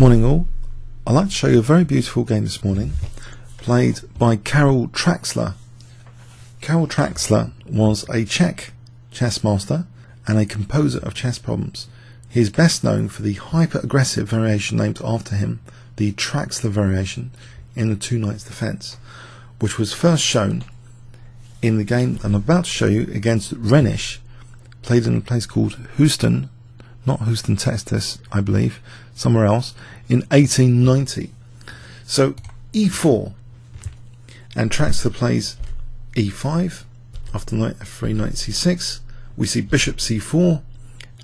Morning all. I'd like to show you a very beautiful game this morning played by Traxler. Traxler was a Czech chess master and a composer of chess problems. He is best known for the hyper-aggressive variation named after him, the Traxler variation in the two knights defense, which was first shown in the game I'm about to show you against Renish, played in a place called Houston, not Houston, Texas, I believe, somewhere else, in 1890. So e4, and Traxler plays e5, after knight f3, knight c6, we see bishop c4,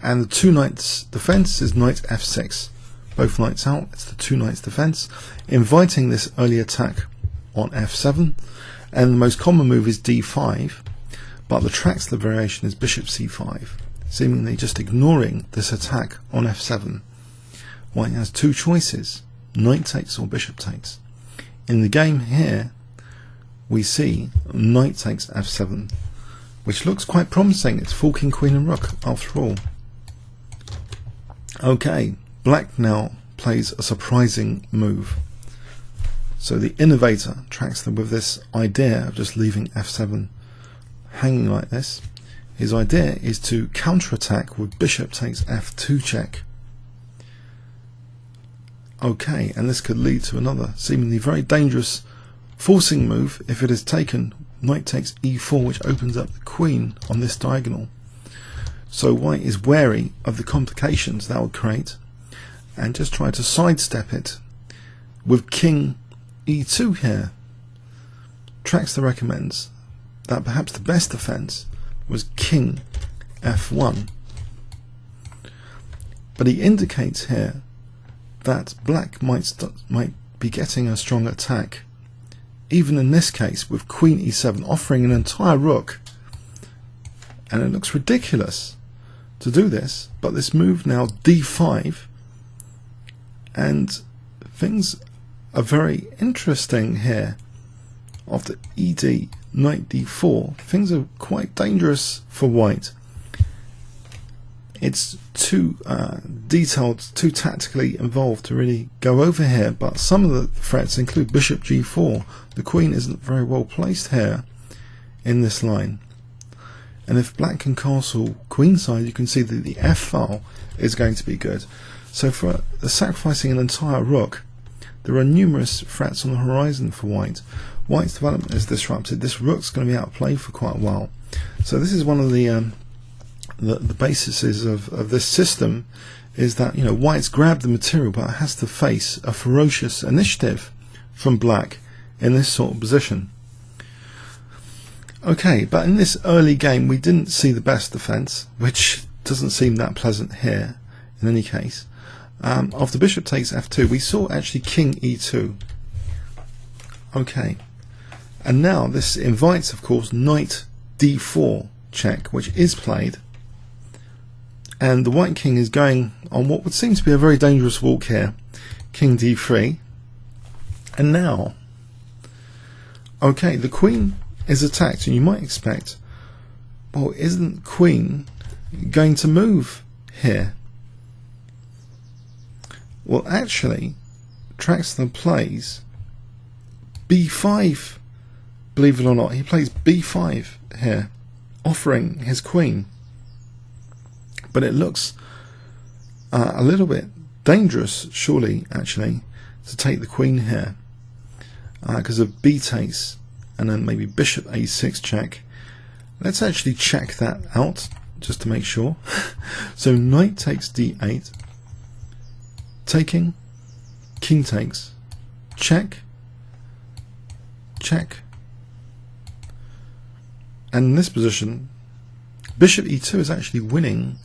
and the two knights defense is knight f6. Both knights out, it's the two knights defense, inviting this early attack on f7, and the most common move is d5, but the Traxler variation is bishop c5, seemingly just ignoring this attack on f7. White has two choices, knight takes or bishop takes. In the game here we see knight takes f7, which looks quite promising. It's full king, queen and rook after all. Okay, black now plays a surprising move. So the innovator Traxler, with this idea of just leaving f7 hanging like this, his idea is to counterattack with bishop takes f2 check. Okay, and this could lead to another seemingly very dangerous forcing move if it is taken. Knight takes e4, which opens up the queen on this diagonal. So white is wary of the complications that would create and just try to sidestep it with king e2 here. Traxler recommends that perhaps the best defense was king f1, but he indicates here that black might be getting a strong attack, even in this case with queen e7 offering an entire rook, and it looks ridiculous to do this, but this move now d5, and things are very interesting here. After ed, knight d4, things are quite dangerous for white. It's too detailed, too tactically involved to really go over here, but some of the threats include bishop g4. The queen isn't very well placed here in this line, and if black can castle queenside, you can see that the f file is going to be good. So for sacrificing an entire rook, there are numerous threats on the horizon for white. White's development is disrupted. This rook's going to be out of play for quite a while. So this is one of the bases of this system, is that, you know, white's grabbed the material but it has to face a ferocious initiative from black in this sort of position. Okay, but in this early game we didn't see the best defense, which doesn't seem that pleasant here in any case. After bishop takes f2 we saw actually king e2. Okay, and now this invites, of course, knight d4 check, which is played, and the white king is going on what would seem to be a very dangerous walk here, king d3, and now, okay, the queen is attacked, and you might expect, well, isn't queen going to move here? Well, actually, Traxler plays b5, believe it or not. He plays b5 here, offering his queen, but it looks a little bit dangerous, surely, actually, to take the queen here, because of b takes and then maybe bishop a6 check. Let's actually check that out just to make sure. So knight takes d8, taking, king takes, check, check, and in this position bishop e2 is actually winning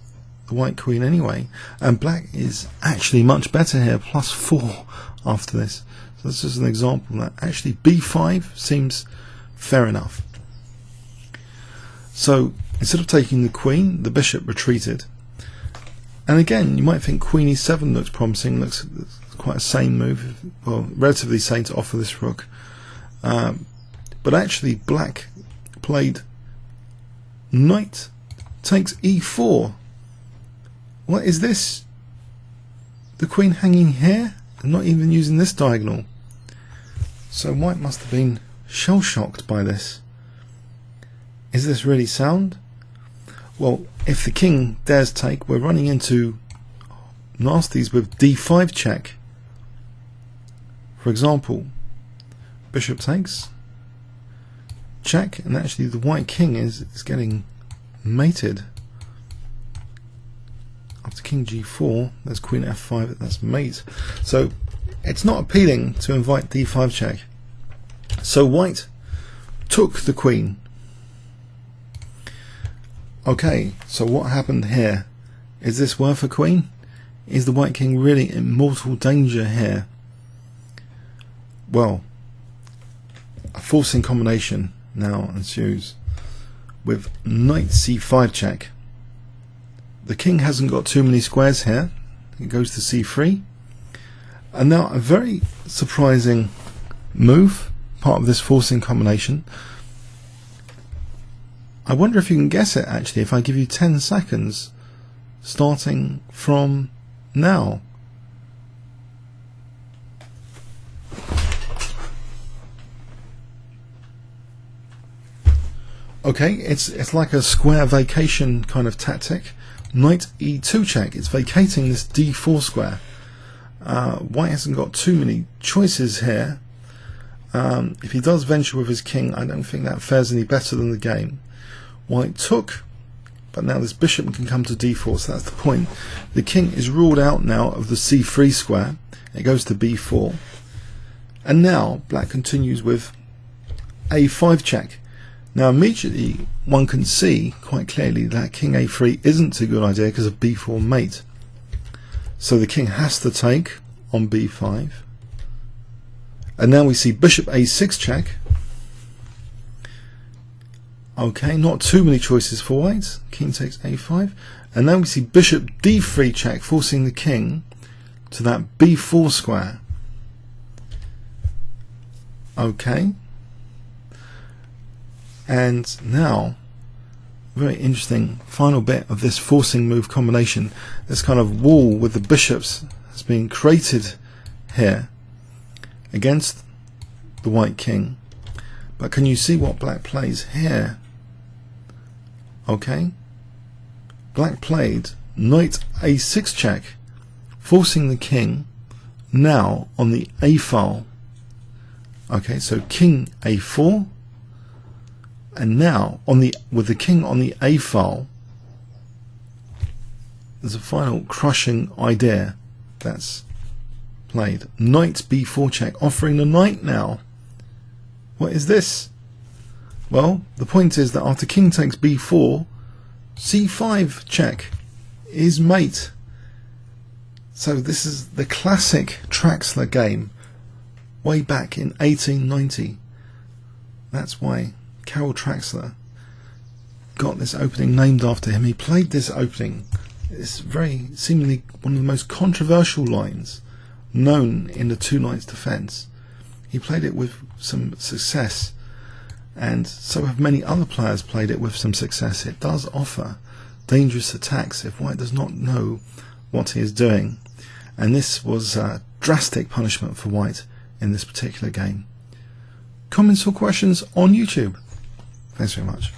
the white queen anyway, and black is actually much better here, +4 after this. So this is an example that actually b5 seems fair enough. So instead of taking the queen, the bishop retreated, and again you might think queen e7 looks promising, looks quite a sane move, well, relatively sane to offer this rook, but actually black played knight takes e4. What is this? The queen hanging here? and not even using this diagonal. So white must have been shell-shocked by this. Is this really sound? Well, if the king dares take, we're running into nasties with d5 check. For example, bishop takes, check, and actually the white king is getting mated. After king g4, there's queen f5, that's mate. So it's not appealing to invite d5 check. So white took the queen. Okay, so what happened here? Is this worth a queen? Is the white king really in mortal danger here? Well, a forcing combination now ensues with knight c5 check. The king hasn't got too many squares here. It goes to c3. And now a very surprising move, part of this forcing combination. I wonder if you can guess it actually if I give you 10 seconds starting from now. Okay, it's like a square vacation kind of tactic. Knight e2 check. It's vacating this d4 square. White hasn't got too many choices here. If he does venture with his king, I don't think that fares any better than the game. White took, but now this bishop can come to d4, so that's the point. The king is ruled out now of the c3 square. It goes to b4. And now black continues with a5 check. Now immediately one can see quite clearly that king a3 isn't a good idea because of b4 mate. So the king has to take on b5. And now we see bishop a6 check. Okay, not too many choices for white. King takes a5. And now we see bishop d3 check, forcing the king to that b4 square. Okay. And now, very interesting final bit of this forcing move combination. This kind of wall with the bishops has been created here against the white king. But can you see what black plays here? Okay. Black played knight a6 check, forcing the king now on the a file. Okay, so king a4. And now, with the king on the a file, there's a final crushing idea that's played. Knight b4 check, offering the knight now. What is this? Well, the point is that after king takes b4, c5 check is mate. So this is the classic Traxler game, way back in 1890. That's why Karol Traxler got this opening named after him. He played this opening. It's very seemingly one of the most controversial lines known in the two knights defense. He played it with some success, and so have many other players played it with some success. It does offer dangerous attacks if white does not know what he is doing, and this was a drastic punishment for white in this particular game. Comments or questions on YouTube? Thanks very much.